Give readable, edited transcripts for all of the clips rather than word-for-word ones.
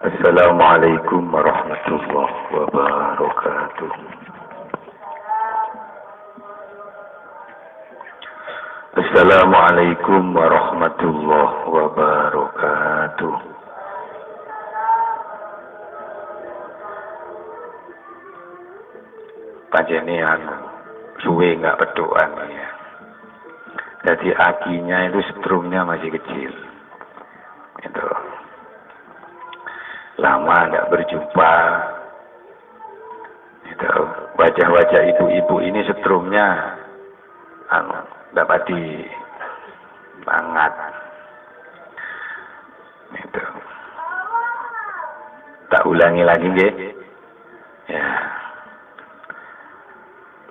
Assalamualaikum warahmatullahi wabarakatuh. Assalamualaikum warahmatullahi wabarakatuh. Panjenengan suwe nggak berdoa ya. Jadi akinya itu strumnya masih kecil. Itu. Lama tidak berjumpa. Itu. Wajah-wajah ibu-ibu ini strumnya dapat diangkat. Itu. Tak ulangi lagi nggih. Ya.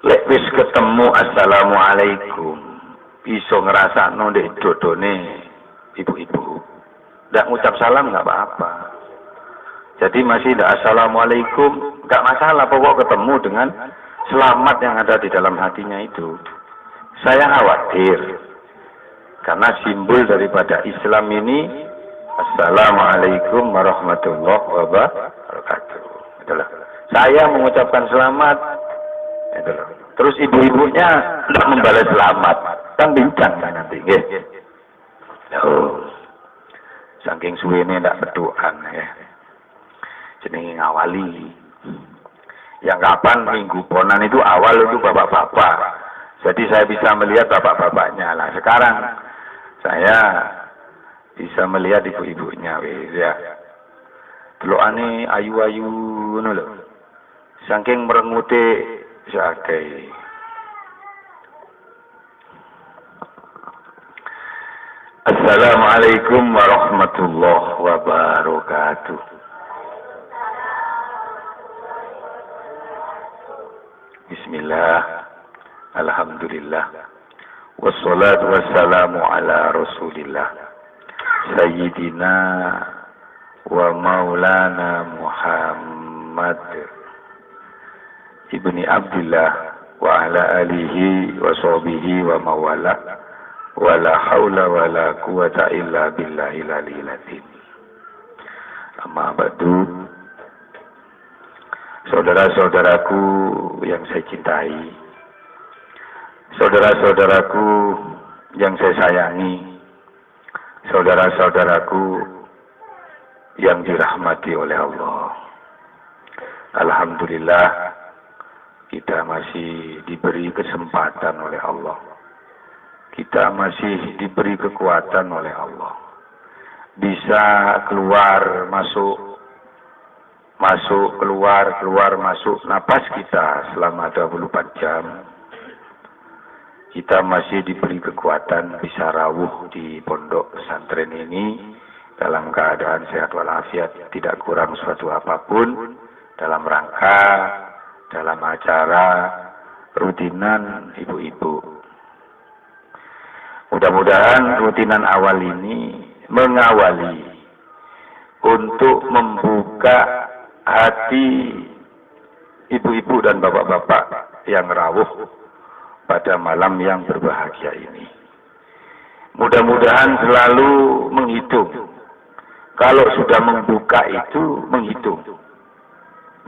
Lek wis ketemu assalamualaikum, iso ngrasakno ndek dodone ibu-ibu. Ndak ngucap salam nggak apa-apa. Jadi masih ndak assalamualaikum, nggak masalah, pokok ketemu dengan selamat yang ada di dalam hatinya itu. Saya khawatir karena simbol daripada Islam ini assalamualaikum warahmatullahi wabarakatuh. Itulah. Saya mengucapkan selamat. Itulah. Terus ibu-ibunya tidak membalas selamat, kan bincang kan nanti, nggih. Oh, saking suwene tidak berdoa ya. Jenenge ngawali. Yang kapan minggu ponan itu awal itu bapak-bapak. Jadi saya bisa melihat bapak-bapaknya lah. Sekarang saya bisa melihat ibu-ibunya wis ya. Delokane ayu-ayu ngono lho. Saking merengute sakai. Assalamualaikum warahmatullahi wabarakatuh. Bismillah, alhamdulillah, wassalatu wassalamu ala rasulillah, sayyidina wa maulana Muhammad ibni Abdullah wa ala alihi wa sahbihi wa mawala wa la hawla wa la quwata illa billahil aliyil azim. Amma ba'du. Saudara-saudaraku yang saya cintai, saudara-saudaraku yang saya sayangi, saudara-saudaraku yang dirahmati oleh Allah. Alhamdulillah, kita masih diberi kesempatan oleh Allah. Kita masih diberi kekuatan oleh Allah. Bisa keluar, masuk, keluar, masuk napas kita selama 24 jam. Kita masih diberi kekuatan bisa rawuh di pondok pesantren ini dalam keadaan sehat walafiat, tidak kurang suatu apapun dalam rangka, dalam acara rutinan ibu-ibu. Mudah-mudahan rutinan awal ini mengawali untuk membuka hati ibu-ibu dan bapak-bapak yang rawuh pada malam yang berbahagia ini. Mudah-mudahan selalu menghitung. Kalau sudah membuka itu menghitung.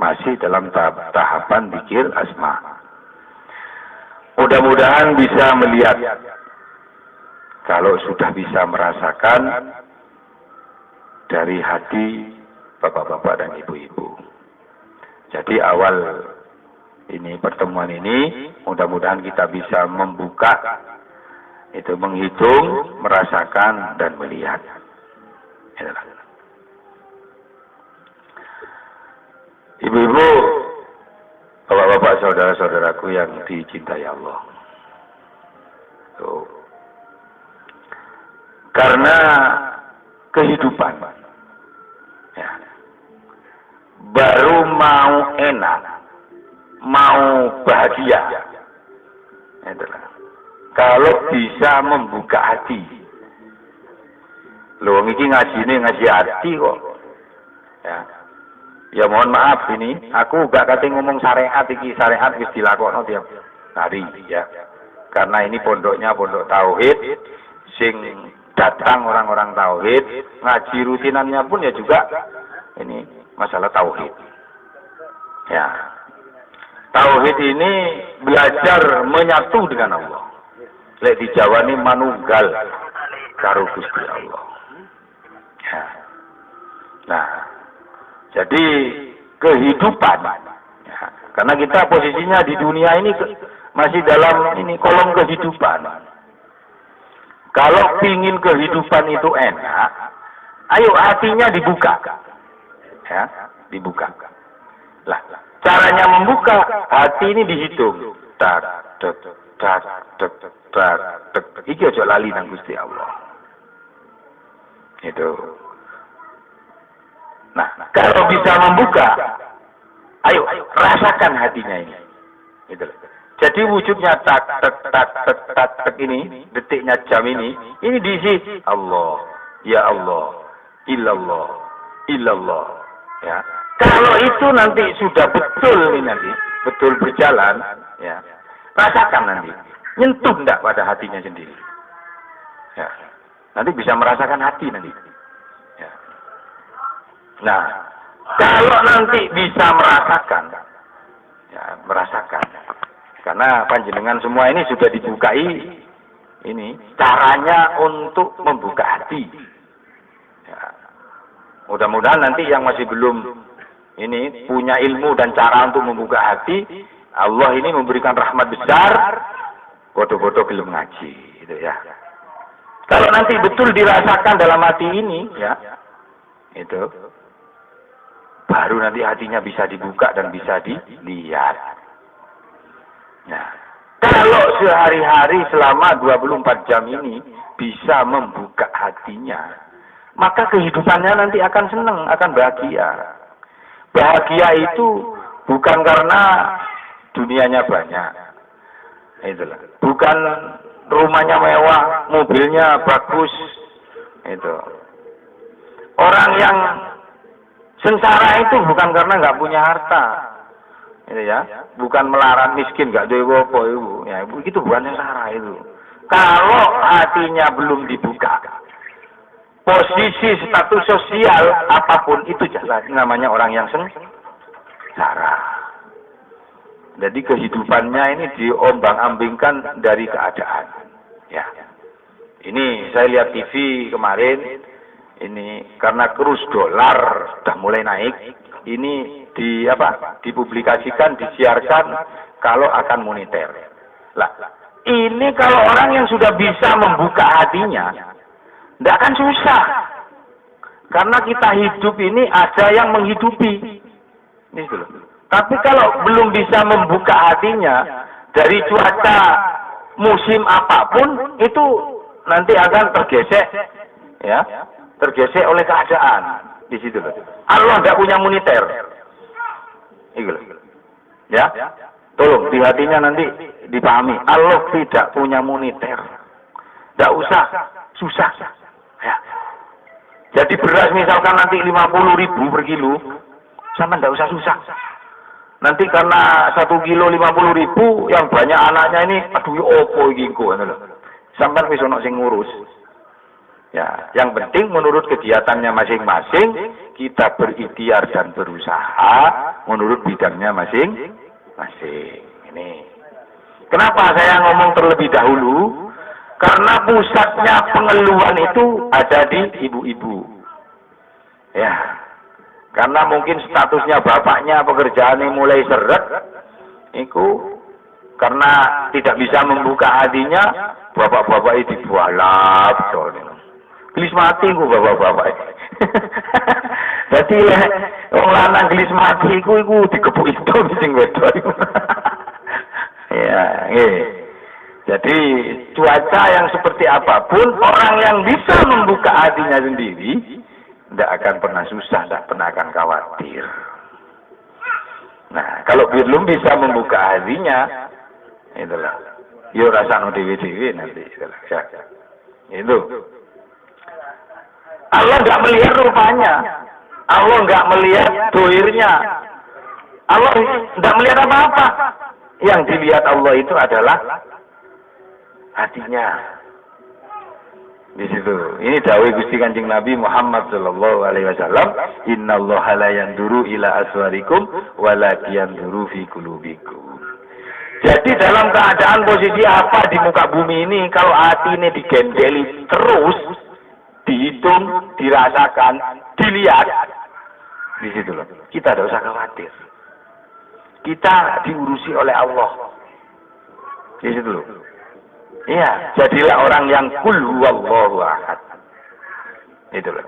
Masih dalam tahapan zikir asma. Mudah-mudahan bisa melihat. Kalau sudah bisa merasakan dari hati bapak-bapak dan ibu-ibu. Jadi awal ini pertemuan ini mudah-mudahan kita bisa membuka itu, menghitung, merasakan dan melihat. Ibu-ibu, bapak-bapak, saudara-saudaraku yang dicintai Allah. Karena kehidupan ya, baru mau enak, mau bahagia, kalau bisa membuka hati. Loh, ini ngaji hati kok. Ya mohon maaf ini, aku gak kate ngomong syariat iki, syariat wis dilakokno tiap hari ya. Karena ini pondoknya pondok tauhid, sing datang orang-orang tauhid, ngaji rutinannya pun ya juga ini masalah tauhid. Ya. Tauhid ini belajar menyatu dengan Allah. Lek di Jawa ini manunggal karo Gusti Allah. Ya. Nah, jadi kehidupan, ya, karena kita posisinya di dunia ini masih dalam ini kolom kehidupan. Kalau pingin kehidupan itu enak, ayo hatinya dibuka, ya, dibuka. Lah, caranya membuka hati ini dihitung. Tak, tak, tak, tak, tak, tak. Iki aja lali nang Gusti Allah. Itu. Nah, kalau bisa membuka, ayo rasakan hatinya ini. Gitu. Jadi wujudnya tak tak tak tak tak tak ini, detiknya jam ini diisi Allah, ya Allah, illallah, illallah. Ya. Kalau itu nanti sudah betul ini nanti, betul berjalan, ya. Rasakan nanti, nyentuh enggak pada hatinya sendiri. Ya. Nanti bisa merasakan hati nanti. Ya. Nah, kalau nanti bisa merasakan, ya merasakan. Karena panjenengan semua ini sudah dibukai ini caranya untuk membuka hati. Ya. Mudah-mudahan nanti yang masih belum ini punya ilmu dan cara untuk membuka hati, Allah ini memberikan rahmat besar, bodoh-bodoh belum ngaji, gitu ya. Kalau nanti betul dirasakan dalam hati ini, ya, itu baru nanti hatinya bisa dibuka dan bisa dilihat. Nah, kalau sehari-hari selama 24 jam ini bisa membuka hatinya, maka kehidupannya nanti akan senang, akan bahagia. Bahagia itu bukan karena dunianya banyak. Itulah. Bukan rumahnya mewah, mobilnya bagus. Itu. Orang yang sengsara itu bukan karena nggak punya harta. Itu ya, bukan melarat miskin gak ada apa ibu, ya ibu itu bukan sengsara itu. Kalau hatinya belum dibuka, posisi status sosial apapun itu jelas namanya orang yang sengsara. Jadi kehidupannya ini diombang-ambingkan dari keadaan. Ya, ini saya lihat TV kemarin, ini karena kurs dolar sudah mulai naik, ini dipublikasikan, disiarkan kalau akan moneter. Lah, ini kalau orang yang sudah bisa membuka hatinya, tidak akan susah. Karena kita hidup ini ada yang menghidupi. Gitu loh. Tapi kalau belum bisa membuka hatinya, dari cuaca musim apapun, itu nanti akan tergesek, ya, tergesek oleh keadaan. Di situ loh. Allah tidak punya moneter. Ya, tolong di hatinya nanti dipahami. Allah tidak punya moneter. Tidak usah susah. Ya. Jadi beras misalkan nanti 50.000 per kilo, sama tidak usah susah. Nanti karena 1 kilo 50.000, yang banyak anaknya ini, aduh opo iki engko, sampai wis ono sing ngurus. Ya, yang penting menurut kegiatannya masing-masing kita berikhtiar dan berusaha menurut bidangnya masing-masing. Ini. Kenapa saya ngomong terlebih dahulu? Karena pusatnya pengeluhan itu ada di ibu-ibu. Ya. Karena mungkin statusnya bapaknya pekerjaannya mulai seret, itu karena tidak bisa membuka hatinya, bapak-bapak itu dibualap, gelis mati ku bapak-bapak. Jadi wong lanang gelis mati iku digebuk itu sing wedok. Ya, nggih. Jadi cuaca yang seperti apapun, orang yang bisa membuka hatinya sendiri tidak akan pernah susah, tidak pernah akan khawatir. Nah, kalau belum bisa membuka hatinya, itulah. Yo rasano dewe-dewe nanti itulah. Ya. Itu. Allah nggak melihat rupanya, Allah nggak melihat dohirnya, Allah nggak melihat apa-apa. Yang dilihat Allah itu adalah hatinya. Di situ. Ini dawuh Gusti Kanjeng Nabi Muhammad sallallahu alaihi wasallam, "Innallaha la yanduru ila aswarikum walakin yanduru fi qulubikum." Jadi dalam keadaan posisi apa di muka bumi ini, kalau hati ini digendeli terus, dihitung, dirasakan, dilihat, di situ loh. Kita tidak usah khawatir. Kita diurusi oleh Allah. Di situ loh. Iya, jadilah orang yang kul huwallahu ahad. Itu loh.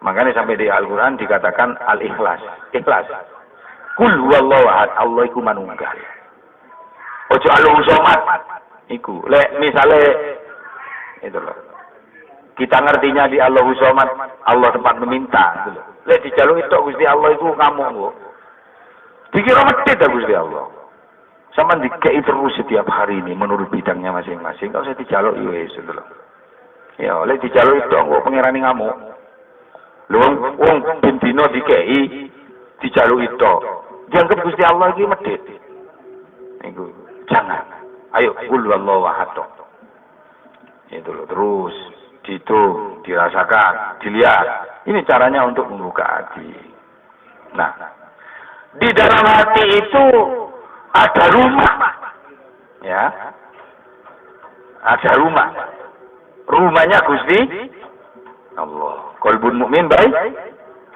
Makanya sampai di Al-Quran dikatakan al-ikhlas. Ikhlas. Kul huwallahu ahad. Allah iku manunggal. Ojo Allahu somat. Iku. Lek misale itu loh. Kita ngertinya di Allahu somat, Allah tempat meminta. Itu loh. Lek dijaluk itu Gusti Allah iku kamu kok. Dikira medhit Gusti Allah. Sama dikei terus setiap hari ini menurut bidangnya masing-masing. Kalau saya dijaluk wis itu loh. Ya, oleh dijaluk itu kok pangeran ngamuk. Lho wong ben dina dikei dijaluk itu. Dianggap Gusti Allah iki medhit. Iku jangan. Ayo qul wallahu ahad. Itu loh terus dihitung, dirasakan, dilihat. Ini caranya untuk membuka hati. Nah, di dalam hati itu ada rumah, ya, ada rumah. Rumahnya Gusti Allah. Qalbun mukmin baik,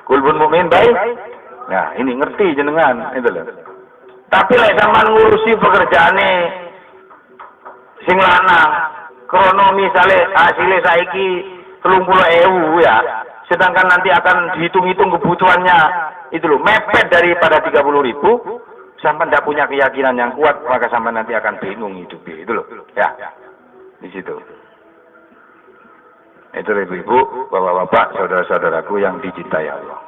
qalbun mukmin baik. Nah, ini ngerti jenengan, itu loh. Tapi lek sampean ngurusi pekerjaane sing lanang, krono misale hasilnya saiki 30.000 ya, sedangkan nanti akan dihitung-hitung kebutuhannya itu loh, mepet daripada 30.000. Sampai tidak punya keyakinan yang kuat, maka sampai nanti akan bingung hidupnya. Itu loh. Ya. Di situ. Itu ibu-ibu, bapak-bapak, saudara-saudaraku yang dicintai Allah.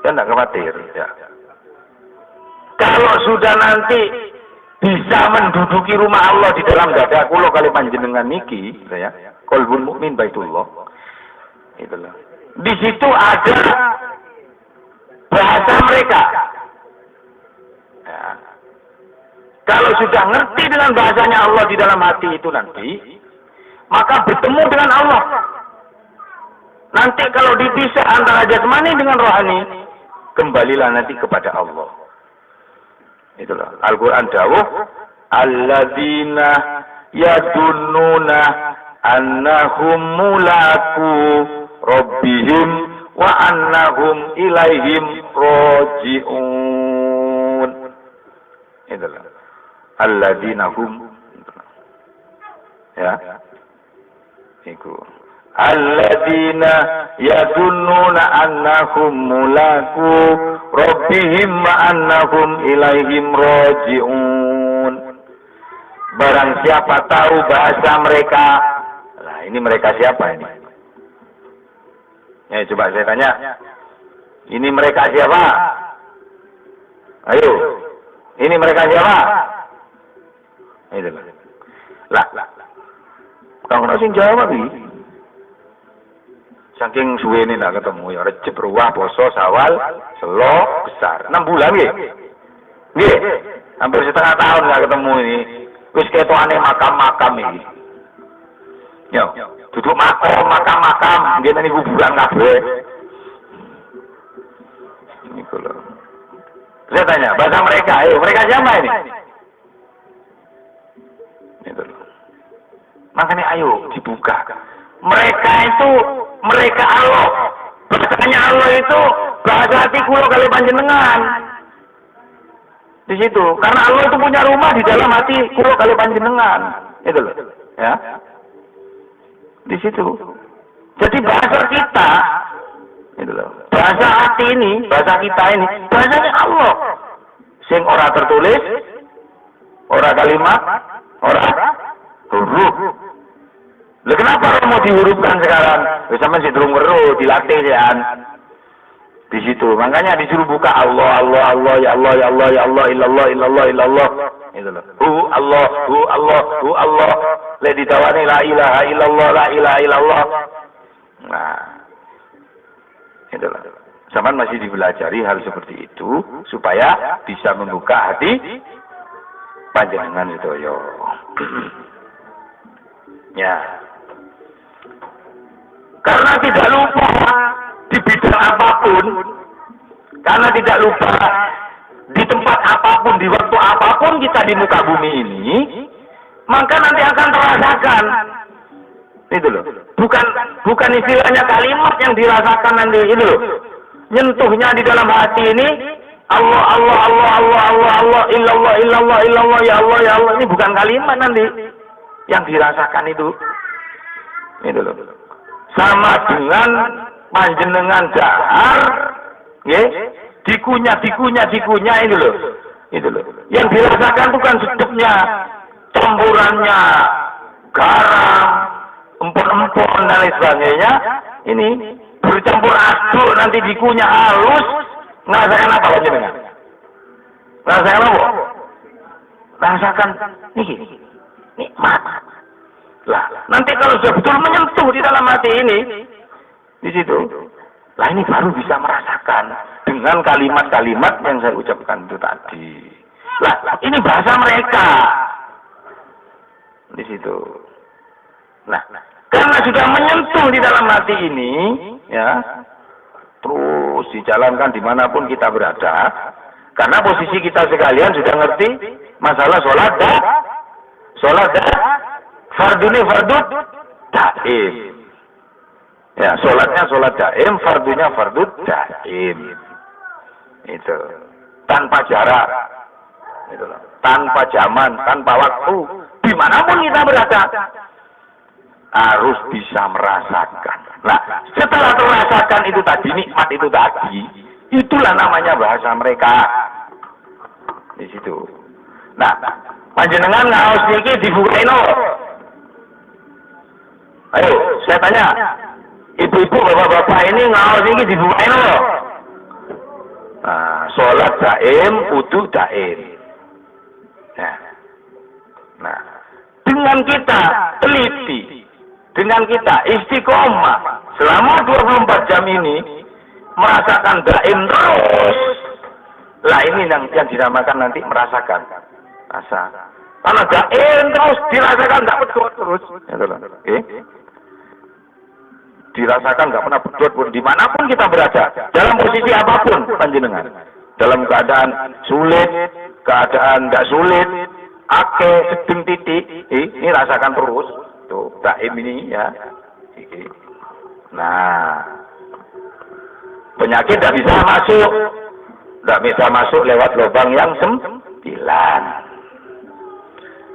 Dan tidak khawatir. Ya. Kalau sudah nanti bisa menduduki rumah Allah di dalam dada kula kali panjenengan niki, ya. Qalbun mukmin baitullah. Itulah. Di situ ada bahasa mereka. Ya. Kalau sudah ngerti dengan bahasanya Allah di dalam hati itu nanti, maka bertemu dengan Allah. Nanti kalau dipisah antara jasmani dengan rohani, kembalilah nanti kepada Allah. Itulah Al-Quran dawuh, alladzina yadunnuna annahum mulaku rabbihim wa annahum ilaihim roji'un. Itulah alladzina hum, ya, iku alladzina yadunnuna annahum mulaku rabbihim wa annahum ilaihim roji'un. Barang siapa tahu bahasa mereka. Nah, ini mereka siapa ini? Ya, coba saya tanya. Ini mereka siapa? Ayo. Ini mereka siapa? Itu lah. Kang sing jawab iki. Saking suwe ini nak ketemu ya Rejab Ruwah, Poso, Sawal, Selo, Besar. 6 bulan nggih. Nggih. Hampir setengah tahun nggak ketemu ini. Wis ketokane makam-makam iki. Yo, duduk makam-makam, nggih nang kuburan kabeh. Niku lho. Saya tanya, bahasa mereka, ayo, mereka siapa ini? Itu loh. Makanya ayo dibuka. Mereka itu, mereka Allah. Bahasanya Allah itu bahasa hati kula kali panjenengan. Di situ, karena Allah itu punya rumah di dalam hati kula kali panjenengan. Itu loh, ya. Di situ. Jadi bahasa kita, itu loh. Bahasa hati ini, bahasa kita ini, bahasanya Allah. Sing ora tertulis, ora kalimat, ora huruf. Lah kenapa mau dihurufkan sekarang? Wis sampean sing durung weruh, dilatih sean. Di situ. Makanya disuruh buka Allah, Allah, Allah, ya Allah, ya Allah, ya Allah, illallah, illallah, illallah. Itu loh. Allah, Allah, Allah. Lek ditawani la ilaha illallah, la ilaha illallah. Nah. Itulah. Zaman masih dipelajari hal seperti itu supaya bisa membuka hati panjenengan itu yo. Ya. Karena tidak lupa di bidang apapun, karena tidak lupa di tempat apapun, di waktu apapun kita di muka bumi ini, maka nanti akan terasakan. Itu loh. Bukan istilahnya kalimat yang dirasakan nanti itu loh. Nyentuhnya di dalam hati ini Allah Allah Allah Allah Allah Allah illallah illallah illallah ya Allah ya Allah, ini bukan kalimat nanti yang dirasakan itu. Itu loh. Sama dengan panjenengan dahar, ya, dikunyah itu loh. Itu loh. Yang dirasakan bukan sedapnya, campurannya garam, empon-empon dan lain sebagainya. Ini bercampur aduk nanti dikunyah halus. Ngerasakan apa panjenengan? Ngerasakan apa? Rasakan nikmat. Lah, nanti kalau sudah betul menyentuh di dalam hati ini, di situ, lah ini baru bisa merasakan dengan kalimat-kalimat yang saya ucapkan itu tadi. Lah, ini bahasa mereka. Di situ. Nah, karena sudah menyentuh di dalam hati ini, ya, terus dijalankan dimanapun kita berada. Karena posisi kita sekalian sudah ngerti masalah sholat fardu daim. Ya, sholatnya sholat daim, fardunya fardu daim. Itu tanpa jarak, itu loh. Tanpa zaman, tanpa waktu, dimanapun kita berada harus bisa merasakan. Nah, setelah merasakan itu tadi, nikmat itu tadi, itulah namanya bahasa mereka. Di situ. Nah, panjenengan ngaos niki dibukaino. Ayo, saya tanya, ibu-ibu, bapak-bapak ini ngaos niki dibukaino. Nah, sholat daim, wudu daim. Nah, dengan kita teliti, dengan kita istiqomah selama 24 jam ini merasakan daim terus. Lah ini yang dinamakan nanti merasakan rasa. Karena daim terus dirasakan tidak pedot terus. Dirasakan nggak pernah pedot pun dimanapun kita berada, dalam posisi apapun panjenengan, dalam keadaan sulit, keadaan nggak sulit, ake sedeng titik, ini rasakan terus. Tuh daim ini ya. Nah, penyakit tidak bisa masuk lewat lubang yang 9.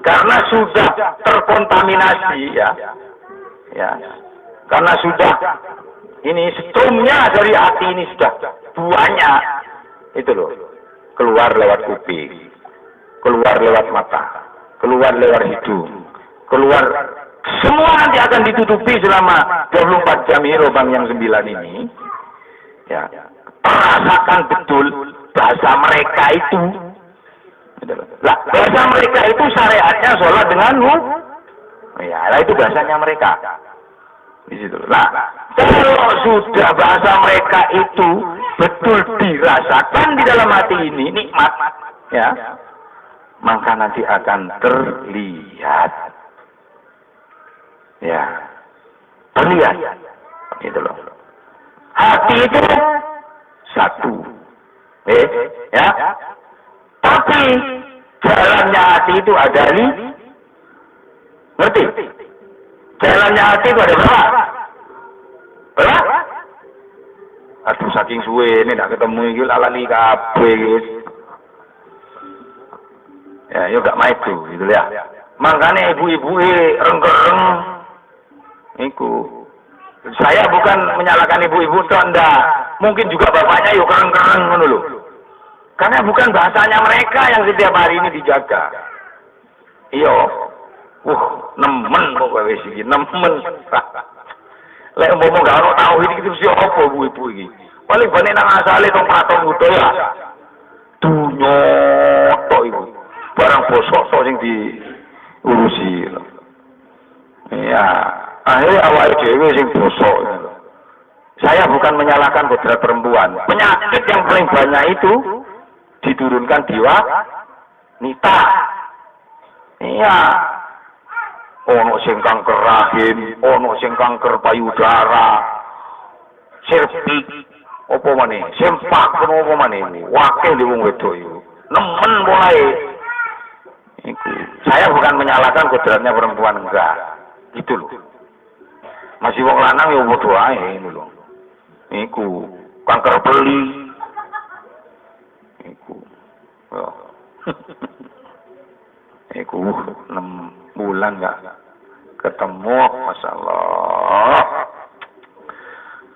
Karena sudah terkontaminasi ya. Karena sudah ini strumnya dari hati ini sudah banyak. Itu loh. Keluar lewat kuping, keluar lewat mata, keluar lewat hidung, keluar, semua nanti akan ditutupi selama 24 jam ini lubang yang 9 ini. Ya. Rasakan betul bahasa mereka itu. Lah, bahasa mereka itu syariatnya sholat dengan ya, lah itu bahasanya mereka. Di situ. Nah, kalau sudah bahasa mereka itu betul dirasakan di dalam hati ini nikmat, ya, maka nanti akan terlihat. Ya, terlihat. Gitu loh. Hati itu satu. Ya. Tapi jalannya hati itu ada ngerti? Jalannya hati itu ada berapa? Berapa? Aduh saking suwe ini tidak ketemu iki lalani kabeh guys. Ya, yo gak main tuh gitu ya. Makanya ibu-ibu renggereng iku. Saya bukan menyalahkan ibu-ibu itu Anda. Mungkin juga bapaknya yuk kereng-kereng ngono lho. Karena bukan bahasanya mereka yang setiap hari ini dijaga. Iya. Nemen pokoknya wis iki, nemen. Lek umpama gak ono tauhid iki mesti apa ibu-ibu iki. Paling bane nang asale tong patung kudu ya. Dunyo tok ibu. Barang bosok-bosok sing diurusi. Ya. Akhirnya awal dewe sing bosok. Saya bukan menyalahkan kodrat perempuan. Penyakit yang paling banyak itu diturunkan di wanita. Iya. ono sing kanker rahim, ono sing kanker payudara, serviks, apa maneh, sempak apa maneh, wakil di wong wedok iku. Nemen mulai. Saya bukan menyalahkan kodratnya perempuan, enggak. Gitu loh. Masih wong lanang ya padha ae lho. Iku kanker beli. Iku. Oh. Iku 6 bulan enggak ketemu, masyaallah.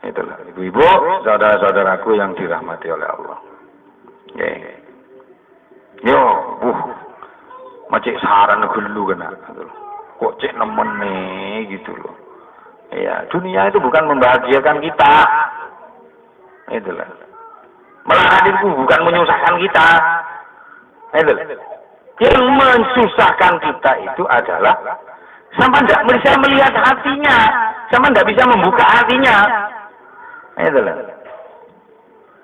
Itulah ibu-ibu, saudara-saudaraku yang dirahmati oleh Allah. Nggih. Yo, macik saran gelu kena. Kok cek nemen nih gitu loh. Ya, dunia itu bukan membahagiakan kita. Itulah. Malah itu bukan menyusahkan kita. Itulah. Yang mensusahkan kita itu adalah sama tidak bisa melihat hatinya, sama tidak bisa membuka hatinya. Itulah.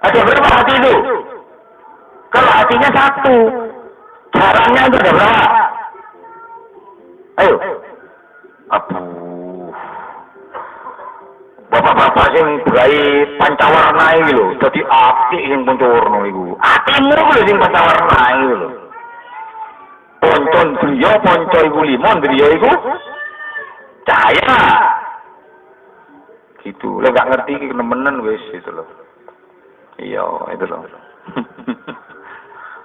Ada berapa hati itu? Kalau hatinya satu, caranya itu ada berapa? Ayo. Aduh. Bapak-bapak sing berai pancawarna iki lho, dadi apik sing pancawarna iku. Atimu lho sing pancawarna iki lho. Poncon griya, ponco iku limon, griya iku cahaya. Gitu. Lek gak ngerti iki nemenan wis itu lho. Iya, itu lho.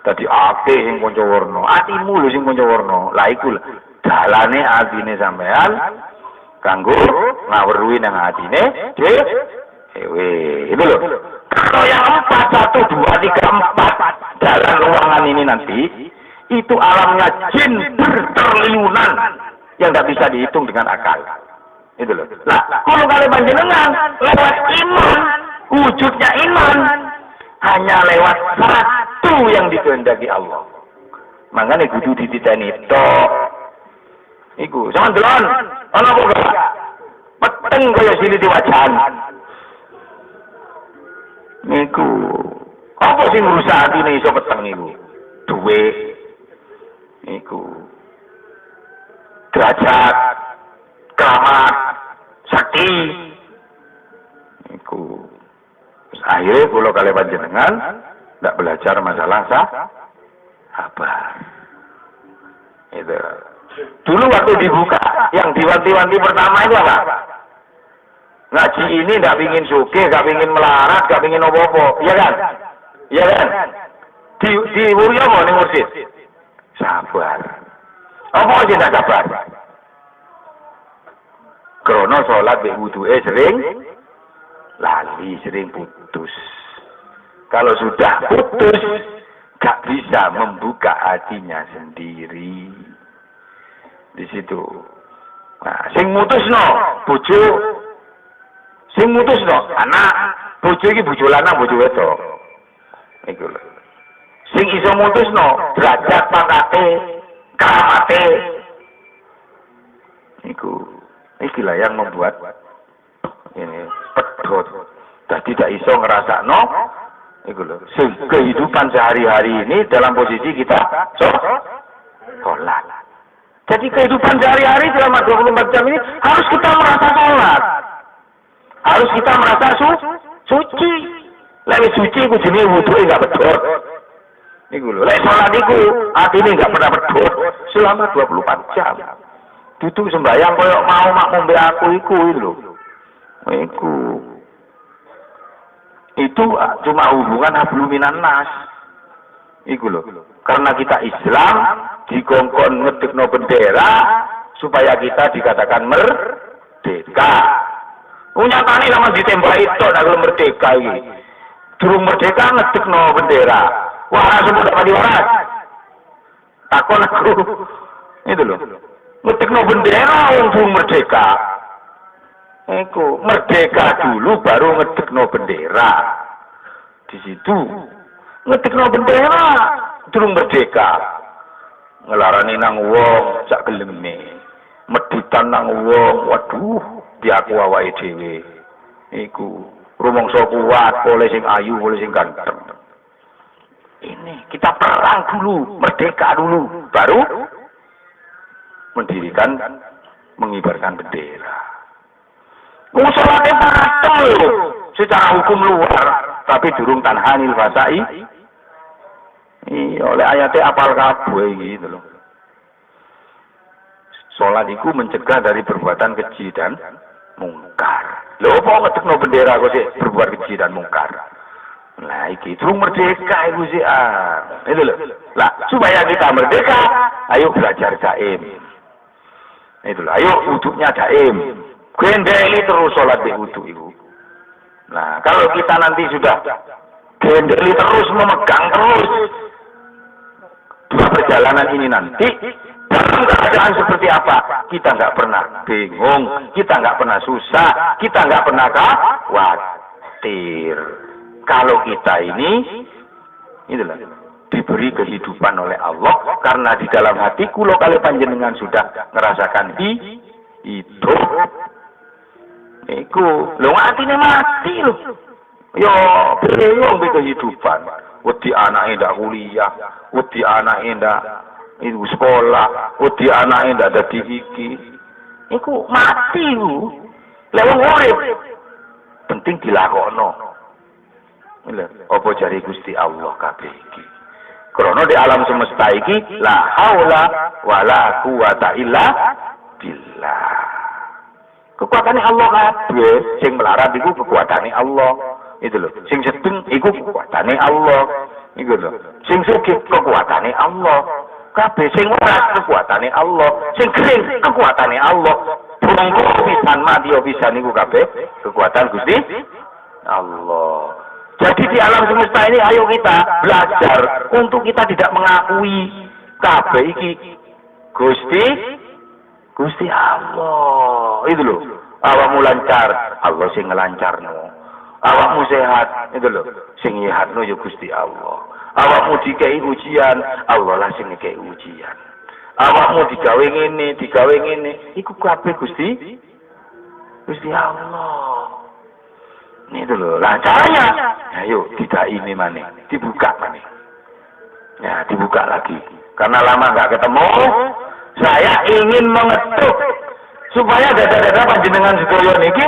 Dadi apik sing pancawarna. Atimu lho sing pancawarna. Lah iku lho. Dalane atine sampean kanggo ngawruhi nang atine dhewe. Itu loh. Kalau yang 4, 1, 2, 3, 4 dalam ruangan ini nanti itu alamnya jin bertriliunan yang tidak bisa dihitung dengan akal. Itu loh. Nah, kalau kalian panjenengan lewat iman, wujudnya iman hanya lewat satu yang dikehendaki Allah. Makanya kudu dititeni tok. Iku, sama delon, ana apa gak? Peteng kaya sini di wajan. Niku, apa sing ngrusak atine iso peteng iku? Duwe. Iku. Derajat, keramat, sakti. Iku. Akhirnya kalau kalian panjenengan ndak belajar masalah sabar. Itu. Dulu waktu dibuka, yang diwanti-wanti pertama itu apa? Ngaji ini nggak pingin suge, nggak pingin melarat, nggak pingin opo-opo, iya kan? Iya kan? Di wuri apa nih mursid? Sabar. Apa aja nggak sabar? Krono sholat be wudu'e sering lali, sering putus. Kalau sudah putus, gak bisa membuka hatinya sendiri. Di situ. Nah, sing mutusno bojo. Sing mutusno anak, bojo iki bojo lanang, bojo wedok. Iku lho. Sing iso mutusno derajat pangkate, karamate. Ikilah yang membuat ini pedot. Jadi tidak iso ngerasakno iku lho. Kehidupan sehari-hari ini dalam posisi kita sholat. Jadi kehidupan sehari-hari selama 24 jam ini harus kita merasa sholat. Harus kita merasa suci. Lek suci ku jenenge wuduhe enggak pedot. Niku lho, lek sholat niku atine enggak pernah pedot selama 24 jam. Duduk sembahyang koyo mau makmum be aku iku lho. Iku. Itu cuma hubungan hablum minan nas. Iku lho. Karena kita Islam dikongkon ngedekno bendera supaya kita dikatakan merdeka. Nyatane lamun ditembaki tok nek merdeka iki. Durung merdeka ngedekno bendera. Waras semua dapat diwaras. Takon aku. Itu lho. Ngedekno bendera wong durung merdeka. Iku merdeka dulu baru ngedekno bendera. Di situ ngedekno bendera durung merdeka. Ngelarani nang wong sak geleme. Meditan nang wong, waduh, diaku awake dhewe. Iku rumangsa kuat, oleh sing ayu, oleh sing ganteng. Ini kita perang dulu, merdeka dulu, baru mendirikan mengibarkan bendera. Sholatnya batal secara hukum luar, tapi durung tanhanil fasai. Oleh ayatnya apal kabeh gitu loh. Sholat itu mencegah dari perbuatan keji dan mungkar. Lho apa ngetekno bendera kok sih berbuat keji dan mungkar? Nah iki durung merdeka iku sih itu loh. Lah supaya kita merdeka, ayo belajar jaim. Itu loh, ayo wuduknya jaim. Gendeli terus sholat di wudhu itu. Nah, kalau kita nanti sudah gendeli terus, memegang terus dua perjalanan ini nanti, dalam keadaan seperti apa? Kita nggak pernah bingung, kita nggak pernah susah, kita nggak pernah khawatir. Kalau kita ini, itulah diberi kehidupan oleh Allah, karena di dalam hati kulo kali panjenengan sudah ngerasakan hidup. Iku, lo atine mati lo. Yo, bingung be kehidupan. Wedi anake ndak kuliah, wedi anake ndak itu sekolah, wedi anake ndak dadi iki. Iku mati lu. Lha wong urip penting dilakokno. Lha, apa jare Gusti Allah kabeh iki? Krana di alam semesta iki la haula wala quwata illa billah. Kekuatannya Allah kabeh, sing melarat iku kekuatannya Allah. Itu loh. Sing sedeng iku kekuatannya Allah. Iku loh. Sing sugih kekuatannya Allah. Kabeh sing waras kekuatannya Allah. Sing kering kekuatannya Allah. Bungku pisan mati pisan iku kabeh kekuatan Gusti Allah. Jadi di alam semesta ini ayo kita belajar untuk kita tidak mengakui kabeh iki Gusti Allah. Itu loh. Awakmu lancar, Allah sing ngelancarno. Awakmu sehat, itu loh. Sing nyehatno ya Gusti Allah. Awakmu dikei ujian, Allah lah sing ngekei ujian. Awakmu digawe ngene, iku kabeh Gusti Allah. Ini itu loh. Lah caranya, ayo kita ini maneh, dibuka maneh. Ya, dibuka lagi. Karena lama nggak ketemu. Saya ingin mengetuk supaya data-data panjenengan sedaya niki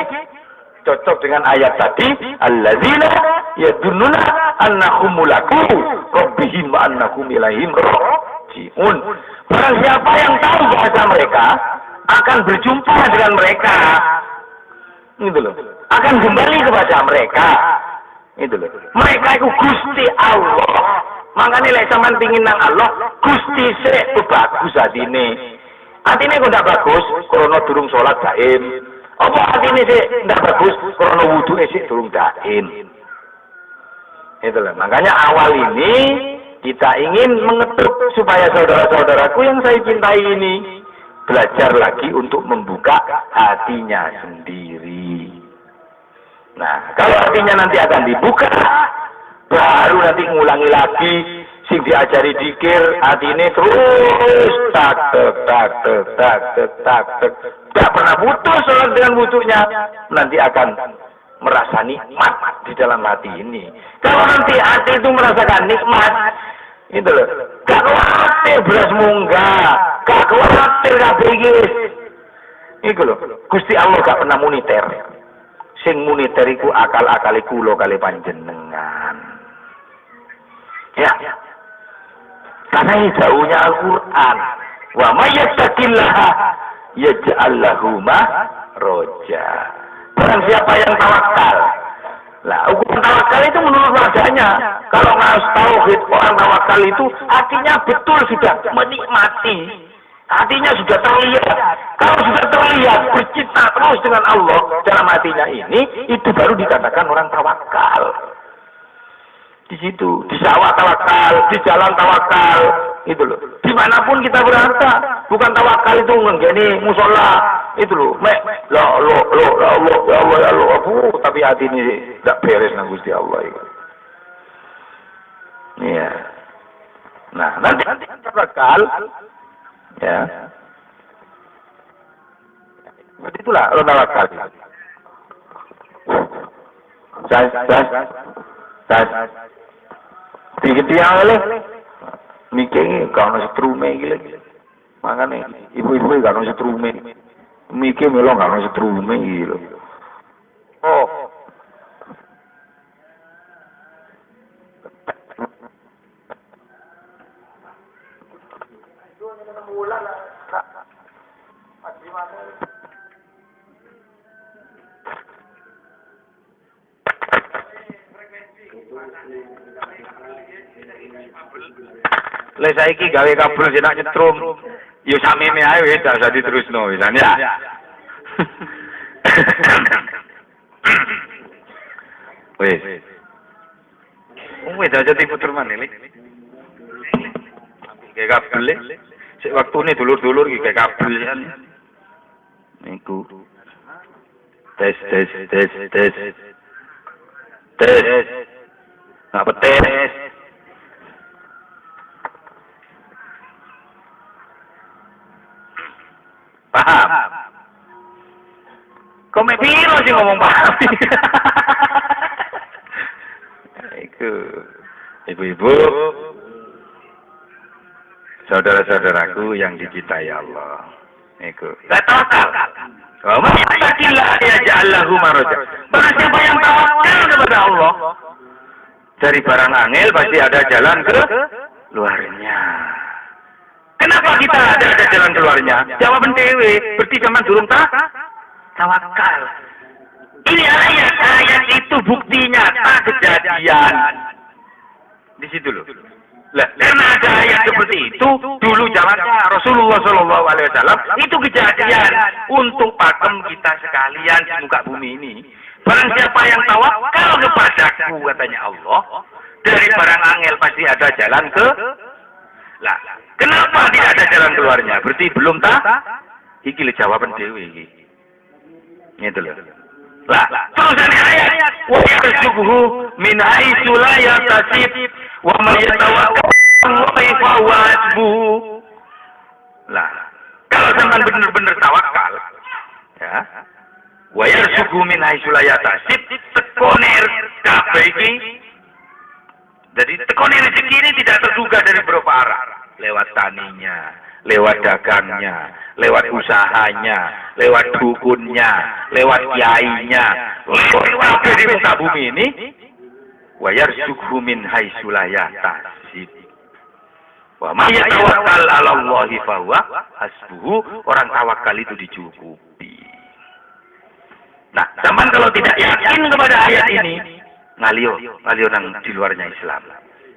cocok dengan ayat tadi, alladzina yadunnuna annahum mulaku rabbihim wa annahum ilaihim raji'un. Barang siapa yang tahu bahasa mereka akan berjumpa dengan mereka. Gitu loh. Akan kembali kepada mereka. Itu loh. Mereka itu Gusti Allah. Makanya lek sampean pengin nang Allah, Gusti sik bagus atine. Atine kok ndak bagus, krana durung salat daim. Apa atine sik ndak bagus, krana wuduke sik durung daim. Itulah. Makanya awal ini kita ingin mengetuk supaya saudara-saudaraku yang saya cintai ini belajar lagi untuk membuka hatinya sendiri. Nah, kalau hatinya nanti akan dibuka, baru nanti ngulangi lagi sing diajari dikir atine terus tak tak pernah putus sholat dengan wudhunya, nanti akan merasa nikmat di dalam hati ini. Kalau nanti hati itu merasakan nikmat, itu loh, gak khawatir beras munggah, gak khawatir kabeh itu loh. Gusti Allah gak pernah moniter. Sing moniter iku akal-akale kula kali panjenengan. Ya. Karena jauhnya Al-Quran. Wa may yattaqillaha yaj'al lahu makhraja. Barang siapa yang tawakal. Lah, hukum tawakal itu menurut wajahnya. Kalau nggak tauhid orang tawakal itu artinya betul sudah menikmati. Hatinya sudah terlihat. Kalau sudah terlihat bercinta terus dengan Allah dalam hatinya ini, itu baru dikatakan orang tawakal. Di situ, di sawah tawakal, di jalan tawakal, itu loh. Dimanapun kita berada, bukan tawakal itu menggini musola, itu loh. Allah, tapi hati ini tidak beres nang Gusti Allah itu. Iya. Nah, nanti tawakal, ya. Berarti itulah lo tawakal. Dikit yang oleh mikirnya kalau setrume gila, makanya ibu-ibu kalau setrume Mikir melo gak ono setrume iki lho. Oh. Le saiki gawe kabel sing nak nyetrum. Yo samene ae wis gak usah diterusno wis ya. Wis. Wis aja diputer maneh iki. Kayak kabel. Sik waktune dulur-dulur iki kayak kabel kan. Niku. Tes. Apa tes? Paham? Kok mek piro sih ngomong paham? Ibu-ibu, saudara-saudaraku yang dicintai Allah. Iku. Tawakal. Wa man yattaqillah yaj'al lahu makhraja. Barang siapa yang tawakal kepada Allah, dari barang angel pasti ada jalan ke luarnya. Kenapa kita ada jalan keluarnya? Jawaban dewe, berarti zaman durung tawakal. Ini ayat itu bukti nyata kejadian. Di situ loh. Lah, karena ada ayat seperti itu, dulu zamannya Rasulullah SAW itu kejadian untuk pakem kita sekalian di muka bumi ini. Barang siapa yang tawakal kepadaku, katanya Allah, dari barang angel pasti ada jalan ke. Lah, kenapa tidak ada jalan keluarnya? Berarti belum iki le jawaban dewe iki. Ngene lho. Lah, terusan ayat wa yarzuquhu min haitsu la yahtasib wa man yatawakkal 'ala fa huwa hasbuh. Lah, kalau sampean benar-benar tawakal, ya. Wa yarzuquhu min haitsu la yahtasib, tekone kabeh iki. Jadi tekone rezeki ini tidak terduga dari beberapa arah. Lewat taninya, lewat dagangnya, lewat usahanya, lewat dukunnya, lewat kiainya, lewat dari muka bumi ini. Wa yarzuqhu min haitsu la yahtasib. Wa may yatawakkal 'ala Allahi fa huwa hasbuh. Orang tawakal itu dicukupi. Nah, zaman kalau tidak yakin kepada ayat ini, ngalio nang di luarnya Islam.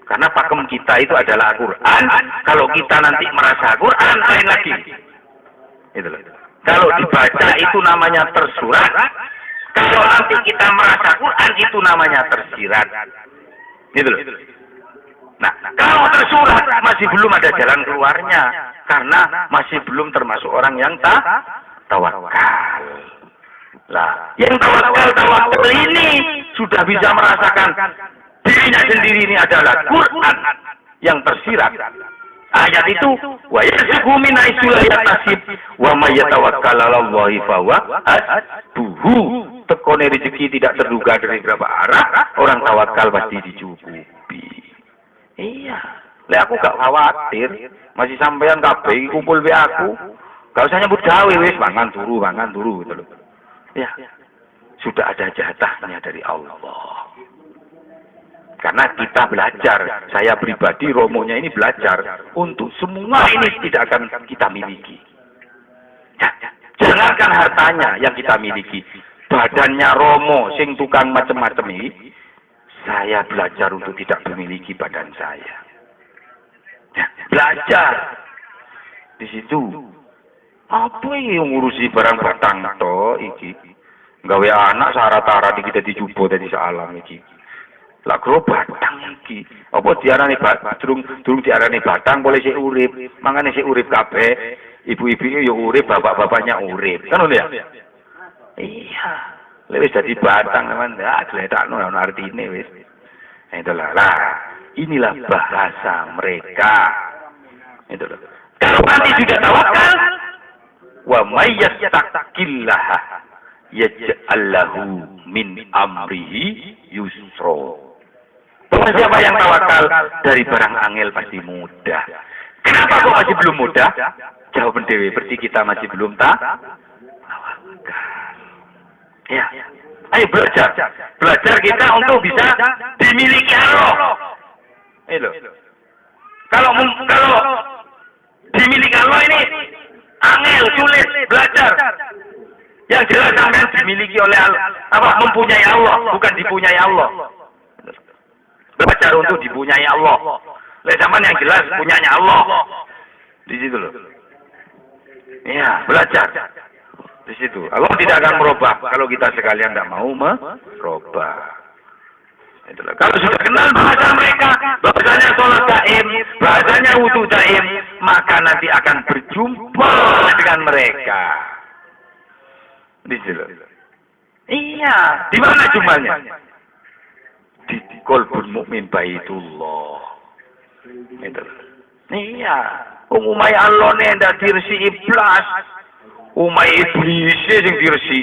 Karena pakem kita itu adalah Al-Quran. Kalau kita nanti merasa Al-Quran, lain lagi. Itu loh. Kalau dibaca itu namanya tersurat. Kalau nanti kita merasa Al-Quran itu namanya tersirat. Itu loh. Nah, kalau tersurat masih belum ada jalan keluarnya. Karena masih belum termasuk orang yang tawakal. Lah, yang tawakal ini sudah bisa merasakan dirinya sendiri ini adalah Quran yang tersirat. Ayat itu wa yarzuqhu min haitsu la yahtasib wa may yatawakkal 'ala Allahi fa huwa hasbuh. Tekone rezeki tidak terduga dari berapa arah, orang tawakal pasti dicukupi. Iya. Lah aku gak khawatir, masih sampean kabeh kumpul be aku. Gak usah nyebut gawe wis mangan turu gitu loh. Ya. Sudah ada jatahnya dari Allah. Karena kita belajar, saya pribadi romonya ini belajar untuk semua ini tidak akan kita miliki. Jangankan hartanya yang kita miliki, badannya romo, sing tukang macam-macam ini, saya belajar untuk tidak memiliki badan saya. Belajar di situ. Apa yang ngurusi barang batang to iki? Gawe anak syarat-syarat kita dijupo tadi salam iki. Lah kro batang iki. Apa diarani durung diarani batang boleh sik urip. Mangane sik urip kabeh. Ibu-ibu yo urip, bapak-bapaknya urip. Kan ngono ya? Iya. Wis dadi batang teman. Ah gletakno ono artine wis. Itulah. Lah, inilah bahasa mereka. Itu loh. Kalau nanti sudah tawakal, wa may yattaqillah yaj'al lahu min amrihi yusra. Siapa yang tawakal dari barang angel pasti mudah. Kenapa kok masih belum mudah? Jawaban dewe berarti kita masih belum Ya. Ayo belajar. Belajar kita untuk bisa dimiliki Allah. Ini loh. Kalau dimiliki Allah ini angel, sulit belajar. Yang jelas sampai dimiliki oleh Allah, mempunyai Allah, bukan dipunyai Allah. Belajar untuk dipunyai Allah. Lihat zaman yang jelas punyanya Allah. Di situ loh. Iya, belajar. Di situ. Allah tidak akan merubah kalau kita sekalian tidak mau merubah. Itulah. Kalau sudah kenal bahasa mereka, bahasanya sholat daim, bahasanya wudu daim, maka nanti akan berjumpa dengan mereka. Di situ. Iya, di mana jumpanya? Di qalbul mukmin baitullah. Itu. Iya, umumai Allah nih ndak diresi iblis. Umai iblis sing diresi.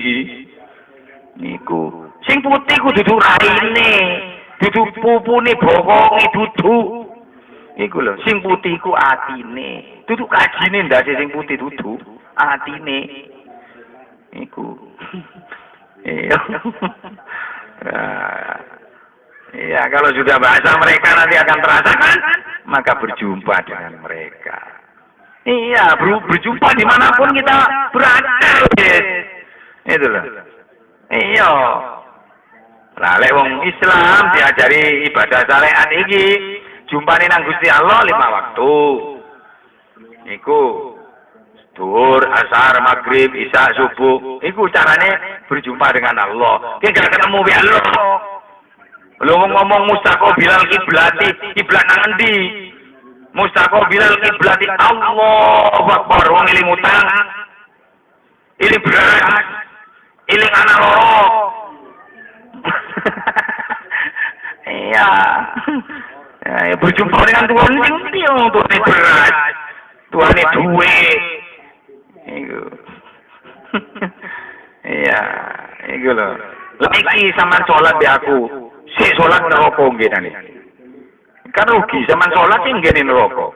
Niku. Sing putih kudu dudu raine, dudu pupune bokonge dudu. Iku lho, sing putih ku atine. Dudu kajine ndak sing putih dudu atine. Iku. Iya. Iya, kalau sudah bahasa mereka nanti akan terasakan, maka berjumpa dengan mereka. Iya, berjumpa dimanapun kita berada. Itu loh. Iya. Lah lek wong Islam diajari ibadah syariat iki, jumpane nang Gusti Allah 5 waktu. Iku Duhur, asar, maghrib, isya, subuh. Iku carane berjumpa dengan Allah. Ki gak ketemu be Allah. Lho ngomong mustaqbilal kiblati, kiblat nang endi? Mustaqbilal kiblati Allahu Akbar. Wong eling utang. Eling beras. Eling anak loro. Iya. Ya, berjumpa dengan Tuhan ini untuk beras. Tuhan ini duit. Iku. Iya, iku lho. Lagi sampean salat be aku. Sik salat neraka nggih nane. Kan rugi sampean salat sing nggene neraka.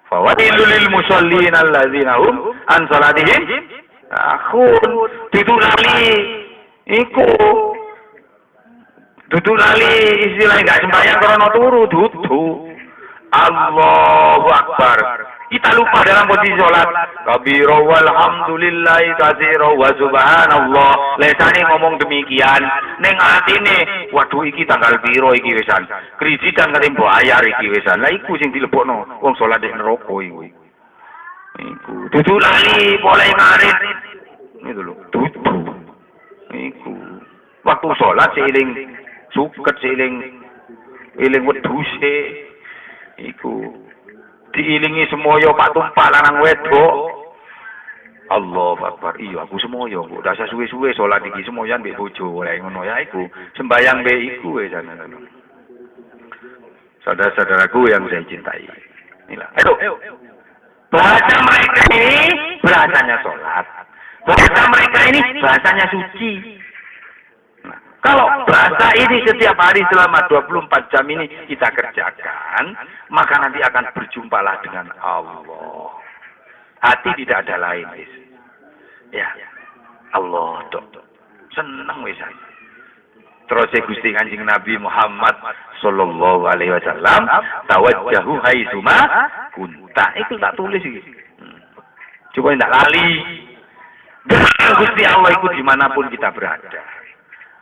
Fawailul lil musallin alladzina hum an salatihim akhun. Dudu lali. Iku. Dudu lali istilah enggak sembahyang krana turu dudu. Allahu Akbar. Kita lupa dalam posisi sholat. Kabira walhamdulillahi katsira wa subhanallah. Lesane ngomong demikian. Ning atine, waduh iki tanggal piro iki wisan. Kreditan kare mbok ayar iki wisan. Lah iku sing dilebokno wong sholat ning neraka iku. Iku. Dudu lali mulai ngarit. Itu lho, dudu. Iku. Waktu sholat seiling suket seiling wedhuse. Iku. Diilingi semoyo Pak Tumpah lanang wedok. Allahu Akbar. Iya aku semoyo kok. Dasa suwe-suwe salat iki semoyan mbek bojo lek ngono ya iku. Sembayang mbek iku wis ana. Saudara-saudaraku yang saya cintai. Inilah. Ayo. Bahasa mereka ini bahasanya salat. Bahasa mereka ini bahasanya suci. Kalau bahasa ini setiap hari selama 24 jam ini kita kerjakan, maka nanti akan berjumpalah dengan Allah. Hati tidak ada lain, wis. Ya. Allah, dok. Seneng wis. Terus Gusti Kanjeng Nabi Muhammad sallallahu alaihi wasallam, tawajjahu haitsuma kunta. Itu tak tulis iki. Coba ndak lali. Dengan Gusti Allah itu dimanapun kita berada.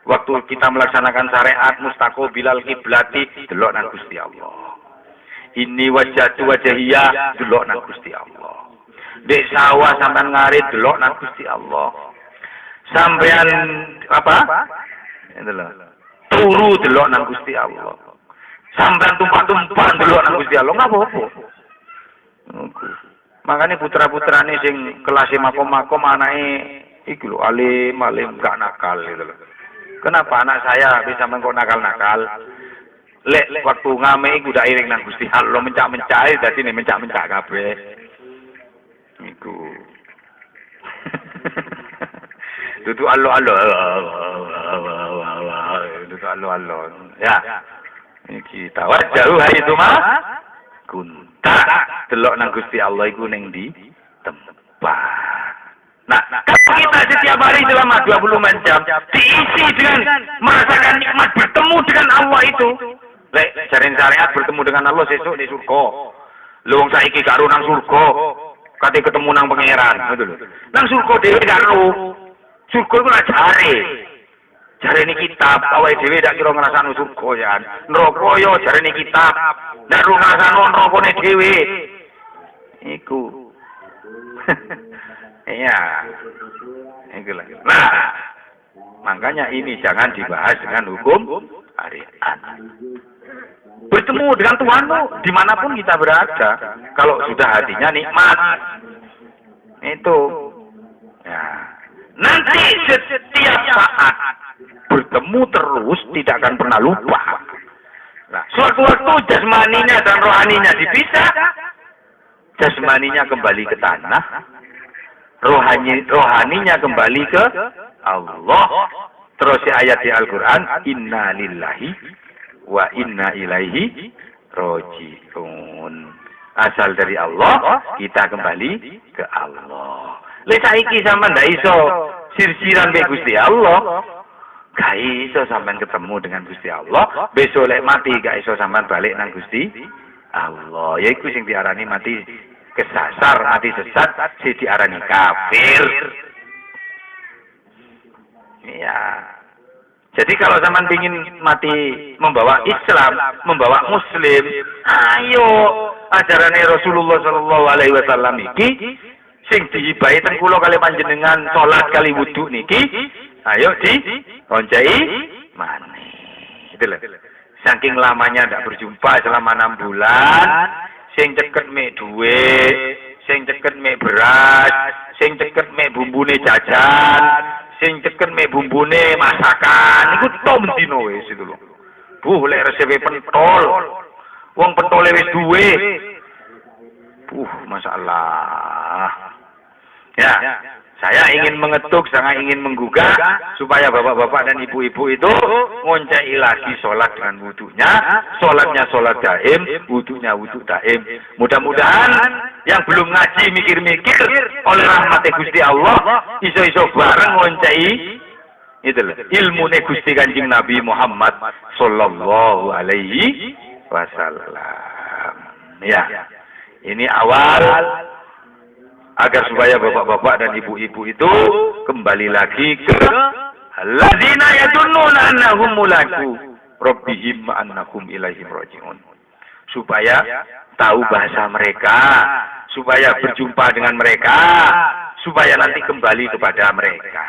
Waktu kita melaksanakan syariat mustaqbilal kiblati delok nang Gusti Allah. Ini wajhatu wajhiya delok nang Gusti Allah. Dek sawah sampean ngarit delok nang Gusti Allah. Sampean apa? Itu lho. Turu delok nang Gusti Allah. Sampean tumpah-tumpah delok nang Gusti Allah enggak apa-apa. Makanya putra-putrane sing kelasé makom-makom anake iku lho alim gak nakal gitu lho. Kenapa anak saya bisa mengkok nakal-nakal? Lek waktu ngame iku udah iring nang Gusti Allah mencak-mencak dadi ne mencak-mencak kabeh. Iku. Dudu Allah. Dudu Allah. Ya. Iki tawajjahu haitsuma kunta. Delok nang Gusti Allah iku ning ndi? Tempat. Nah, kalau kita setiap hari selama 24 jam diisi dengan merasakan nikmat bertemu dengan Allah itu, lek jaring syariat bertemu dengan Allah sesuk di surga. Lu wong saiki karo nang surga, kate ketemu nang pangeran, ngono lho. Nang surga dhewe karo surga iku lak jare. Jarene kitab, awake dhewe dak kira ngrasakno surga ya. Neraka yo jarene kitab, nek ru ngrasakno nerakane dhewe. Iku. Iya. Itulah. Nah, makanya ini jangan dibahas dengan hukum syariat. Bertemu dengan Tuhanmu dimanapun kita berada, kalau sudah hatinya nikmat, itu, ya. Nanti setiap saat bertemu terus tidak akan pernah lupa. Nah, suatu waktu jasmaninya dan rohaninya dipisah, jasmaninya kembali ke tanah, rohaninya kembali ke Allah. Terus ayat di Al-Quran, inna lillahi wa inna ilaihi roji'un. Asal dari Allah, kita kembali ke Allah. Lek saiki sampean ndak iso sir-siran mbek Gusti Allah, gak iso sampean ketemu dengan Gusti Allah. Besok lek mati gak iso sampean balik nang Gusti Allah. Yaiku sing diarani mati kesasar, mati sesat, sing diarani kafir. Ya. Jadi kalau zaman ingin mati membawa Islam, membawa Muslim, ayo ajaran Rasulullah Shallallahu Alaihi Wasallam iki, sing dihibahi teng kula kali panjenengan salat kali wudu niki, ayo dikoncai maneh. Itu lho. Saking lamanya ndak berjumpa selama 6 bulan, sing ceket mek duit, sing ceket mek beras, sing ceket mek bumbune jajan, sing ceket mek bumbune masakan, iku to mendino wis itu lho. Lek resepe pentol, wong pentole wis duwe. Masalah. Ya, saya ingin mengetuk, saya ingin menggugah supaya bapak-bapak dan ibu-ibu itu ngoncai lagi sholat dengan wudunya, sholatnya sholat daim, wudunya wudhu daim. Mudah-mudahan yang belum ngaji mikir-mikir oleh rahmat Gusti Allah, iso-iso bareng ngoncai itu loh, ilmu Gusti Kanjeng Nabi Muhammad Sallallahu Alaihi Wasallam. Ya, ini awal agar supaya bapak-bapak dan ibu-ibu itu kembali lagi ke alladzina yadunnuna annahum mulaku rabbihim annahum ilaihim raji'un. Supaya tahu bahasa mereka, supaya berjumpa dengan mereka, supaya nanti kembali kepada mereka.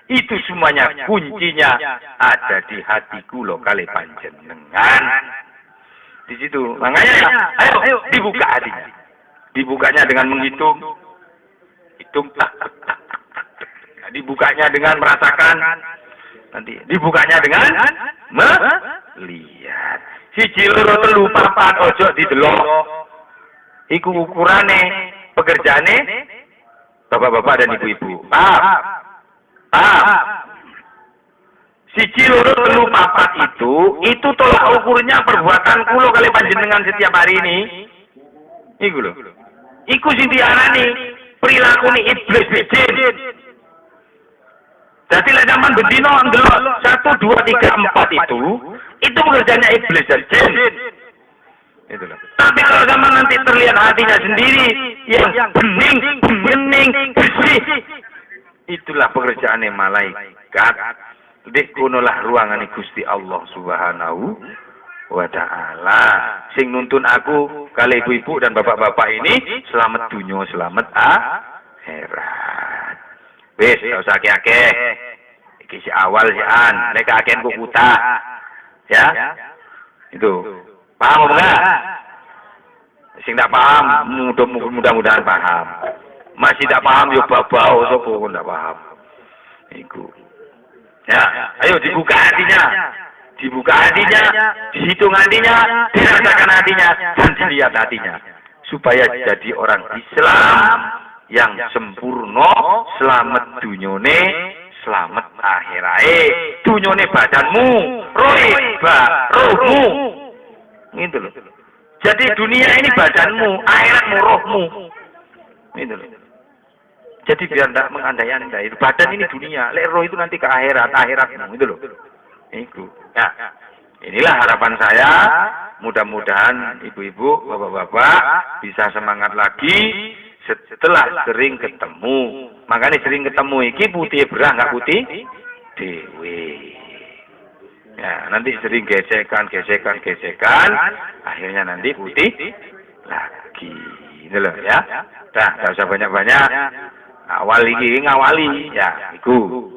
Itu semuanya kuncinya ada di hatiku lo kali panjenengan. Di situ. Makanya ayo dibuka hatinya. Dibukanya dengan menghitung, hitung, dibukanya dengan merasakan, nanti dibukanya dengan melihat. Siji loro telu papat ojo didelok. Iku ukurane pekerjaane bapak-bapak dan ibu-ibu. Paham? Siji loro telu papat itu tolak ukurnya perbuatan kulo kali panjenengan setiap hari ini. Iku lho. Iku sing diarani prilakune iblis jin. Dadi lek sampean bendino ndelok 1 2 3 4 itu pekerjaannya iblis dan jin. Itu lho. Tapi kalau sampean nanti terlihat hatinya sendiri yang bening, bersih, itulah pekerjaannya malaikat. Dek konolah ruangan Gusti Allah Subhanahu wa ta'ala. Sing nuntun aku kali ibu-ibu dan bapak-bapak ini selamat dunia, selamat akhirat. Wis, gak usah akeh-akeh. Iki si awal si an, nek akeh ku kutah. Ya. Itu. Paham enggak? Sing tak paham, mudah-mudahan paham. Masih tak paham yo babau sapa kok ndak paham. Iku. Ya, ayo dibuka hatinya. Dibuka hatinya, dihitung hatinya, dirasakan hatinya, dan dilihat hatinya. Supaya jadi orang Islam yang sempurna, selamat dunyone, selamat akhirate. Dunyone badanmu, rohmu. Gitu loh. Jadi dunia ini badanmu, akhiratmu rohmu. Gitu loh. Jadi biar tidak mengandai-andai. Badan ini dunia, lek roh itu nanti ke akhiratmu itu loh. Itu. Ya. Inilah harapan saya. Mudah-mudahan ibu-ibu, bapak-bapak bisa semangat lagi setelah sering ketemu. Makanya sering ketemu iki putih berah nggak putih dewe. Ya, nanti sering gesekan, akhirnya nanti putih lagi. Itu loh ya. Dah, enggak usah banyak-banyak. Ngawali ya iku.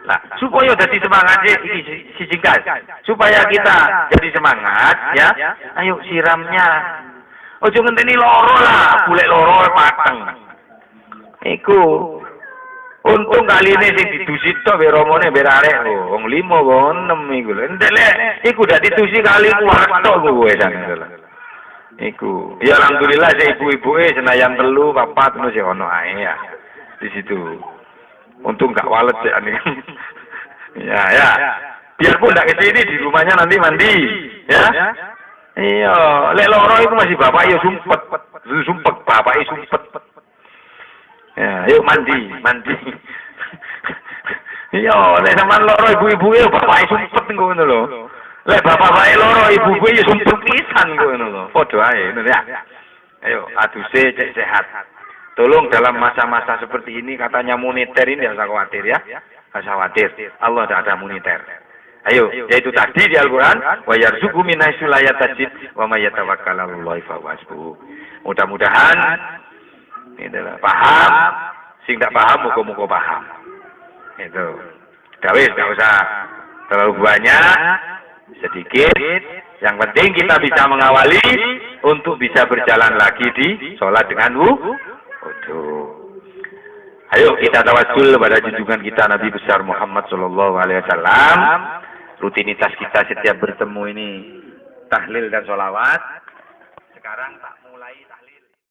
Lah, supaya jadi semangat iki si singkat. Supaya kita jadi semangat ya. Ayo siramnya. Ojo ngenteni loro lah, golek loro mateng. Iku. Untung kali ini sing didusi tok be romone be arek wong 5 wong 6 iku lho. Entek lek iku dak ditusi kali kuat tok kowe jane. Iku. Ya alhamdulillah sih ibu-ibuke senayan 3, 4 ngono sih ono ae ya. Di situ. Untung gak walet sih ane. ya. Biarpun gak kesini di rumahnya nanti mandi, ya. Iya, lek loro itu masih bapak ya sumpet, bapak sumpet. Ya, yuk mandi. Iya, lek sampean loro ibu-ibu ya bapak sumpet ngono lho. Lek bapak loro ibu-ibu ya sumpet pisan ngono lho. Padha ae ngono ya. Ayo, aduse cek sehat. Tolong dalam masa-masa seperti ini katanya moneter ini tidak usah khawatir ya. Tidak usah khawatir. Allah tidak ada moneter. Ayo, yaitu tadi di Al-Quran. Wa yarzuqhu min haitsu la yahtasib wa may yatawakkal 'alallahi fahuwa hasbuh. Mudah-mudahan paham. Sing tak paham muga-muga paham. Itu. Dawis tidak usah terlalu banyak. Sedikit. Yang penting kita bisa mengawali untuk bisa berjalan lagi di sholat dengan Ayo kita tawassul pada junjungan kita Nabi besar Muhammad sallallahu alaihi wasallam. Rutinitas kita setiap bertemu ini tahlil dan sholawat. Sekarang tak mulai tahlil.